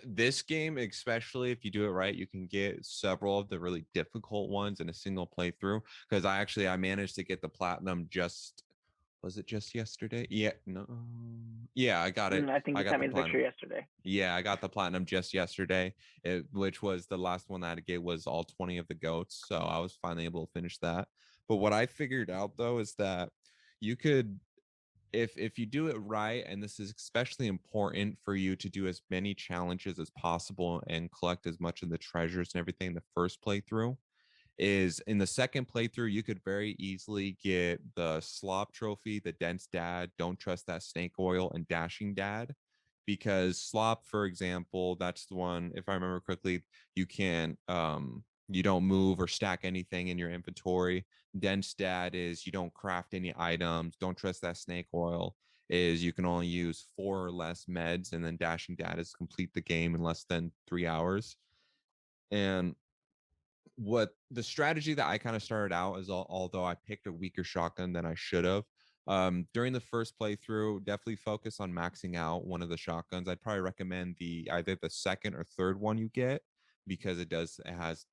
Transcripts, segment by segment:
This game, especially if you do it right, you can get several of the really difficult ones in a single playthrough. Because I managed to get the platinum just, was it just yesterday? Yeah, no, yeah, I got it. I think I you got sent the me the platinum. picture yesterday. Yeah, I got the platinum just yesterday, which was the last one that I had to get was all 20 of the goats. So I was finally able to finish that. But what I figured out though is that you could, if you do it right, and this is especially important for you to do as many challenges as possible and collect as much of the treasures and everything in the first playthrough, is in the second playthrough you could very easily get the slop trophy, the dense dad, don't trust that snake oil, and dashing dad. Because slop, for example, that's the one, if I remember correctly, you can you don't move or stack anything in your inventory. Dense dad is you don't craft any items. Don't trust that snake oil is you can only use 4 or less meds. And then dashing dad is complete the game in less than 3 hours. And what the strategy that I kind of started out is, although I picked a weaker shotgun than I should have, during the first playthrough, definitely focus on maxing out one of the shotguns. I'd probably recommend the either the second or third one you get, because it has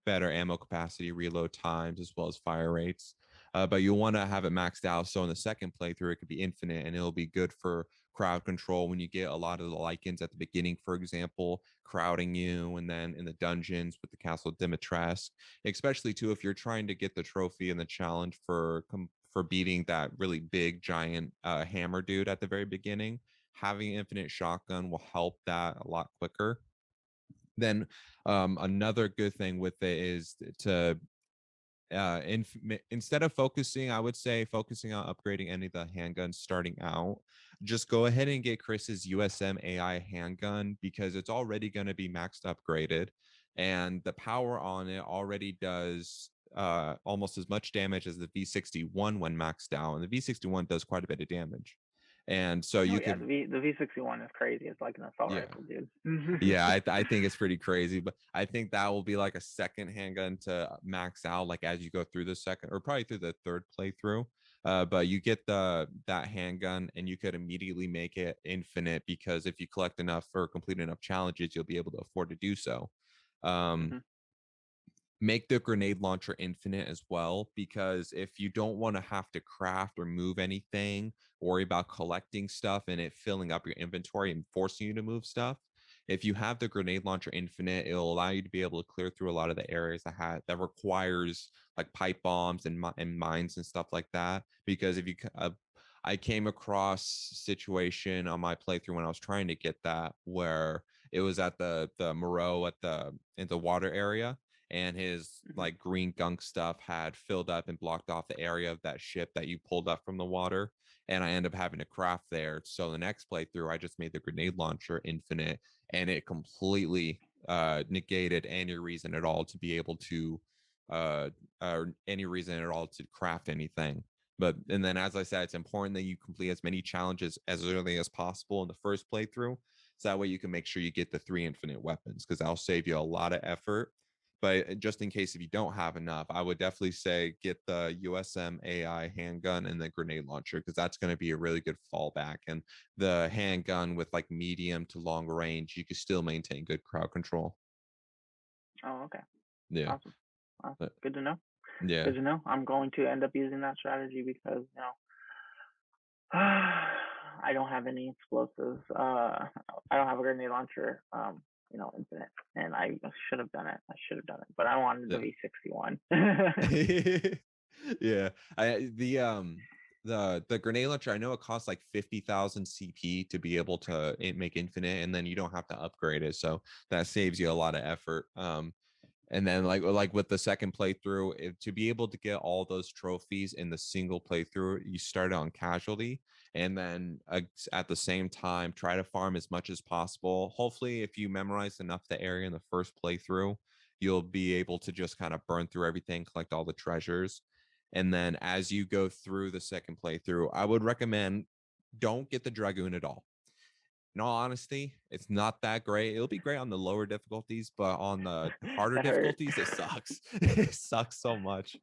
better ammo capacity, reload times, as well as fire rates. But you'll want to have it maxed out, so in the second playthrough it could be infinite, and it'll be good for crowd control when you get a lot of the Lycans at the beginning, for example, crowding you, and then in the dungeons with the Castle Dimitrescu, especially too if you're trying to get the trophy and the challenge for beating that really big giant hammer dude at the very beginning. Having infinite shotgun will help that a lot quicker. Then another good thing with it is to instead of focusing, I would say focusing on upgrading any of the handguns starting out, just go ahead and get Chris's USM AI handgun, because it's already going to be maxed upgraded, and the power on it already does almost as much damage as the V61 when maxed out, and the V61 does quite a bit of damage. And so Oh you yeah, could, the V61 is crazy. It's like an assault yeah, rifle, dude. yeah, I think it's pretty crazy, but I think that will be like a second handgun to max out, like as you go through the second or probably through the third playthrough. But you get that handgun, and you could immediately make it infinite, because if you collect enough or complete enough challenges, you'll be able to afford to do so. Um, Hmm. Make the grenade launcher infinite as well, because if you don't want to have to craft or move anything, worry about collecting stuff and it filling up your inventory and forcing you to move stuff, if you have the grenade launcher infinite, it'll allow you to be able to clear through a lot of the areas that requires like pipe bombs and mines and stuff like that. Because if you I came across situation on my playthrough when I was trying to get that, where it was at the Moreau at the in the water area, and his Hmm. like green gunk stuff had filled up and blocked off the area of that ship that you pulled up from the water. And I ended up having to craft there. So the next playthrough, I just made the grenade launcher infinite, and it completely negated any reason at all to be able to uh or any reason at all to craft anything. But and then, as I said, it's important that you complete as many challenges as early as possible in the first playthrough, so that way you can make sure you get the 3 infinite weapons, because that'll save you a lot of effort. But just in case if you don't have enough, I would definitely say get the USM AI handgun and the grenade launcher, because that's going to be a really good fallback. And the handgun with like medium to long range, you can still maintain good crowd control. Oh, okay, Yeah. awesome. Awesome. But Good to know. yeah. Good to know. I'm going to end up using that strategy because I don't have any explosives. I don't have a grenade launcher. Infinite, and I should have done it. I should have done it, but I wanted the Yeah. V61. Yeah. The grenade launcher, I know it costs like 50,000 CP to be able to make infinite, and then you don't have to upgrade it, so that saves you a lot of effort. And then like with the second playthrough, to be able to get all those trophies in the single playthrough, you start on casualty, and then at the same time try to farm as much as possible. Hopefully, if you memorize enough the area in the first playthrough, you'll be able to just kind of burn through everything, collect all the treasures. And then as you go through the second playthrough, I would recommend don't get the Dragoon at all. In all honesty, it's not that great. It'll be great on the lower difficulties, but on the harder That hurt. difficulties, it sucks. It sucks so much.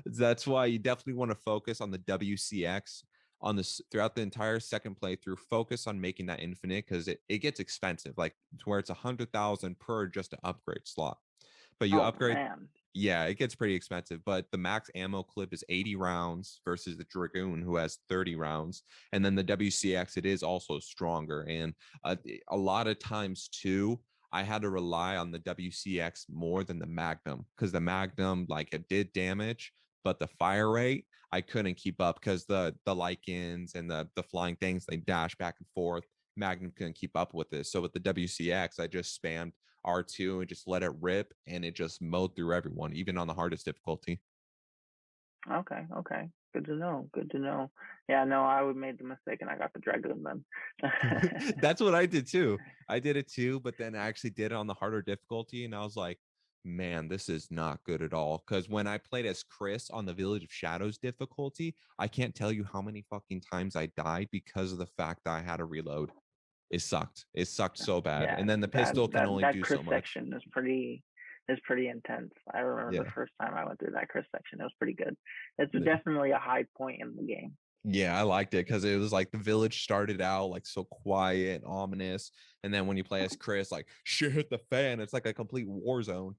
That's why you definitely want to focus on the WCX. on this throughout the entire second playthrough, focus on making that infinite because it gets expensive, like to where it's 100,000 per just an upgrade slot. But you Oh upgrade, man. yeah, it gets pretty expensive. But the max ammo clip is 80 rounds versus the Dragoon, who has 30 rounds. And then the WCX, it is also stronger. And a lot of times, too, I had to rely on the WCX more than the Magnum because the Magnum, like, it did damage, but the fire rate, I couldn't keep up because the Lycans and the flying things, they dash back and forth. Magnum couldn't keep up with this. So with the WCX, I just spammed R2 and just let it rip, and it just mowed through everyone, even on the hardest difficulty. Okay, okay. Good to know. Good to know. Yeah, no, I would made the mistake and I got the Dragoon then. That's what I did too. I did it too, but then I actually did it on the harder difficulty, and I was like, man, this is not good at all. Because when I played as Chris on the Village of Shadows difficulty, I can't tell you how many fucking times I died because of the fact that I had to reload. It sucked. It sucked so bad. Yeah, And then the that pistol can that only that do Chris so much. section is pretty intense. I remember the Yeah. first time I went through that Chris section. It was pretty good. It's definitely a high point in the game. Yeah, I liked it because it was like the village started out like so quiet and ominous. And then when you play as Chris, like shit hit the fan. It's like a complete war zone.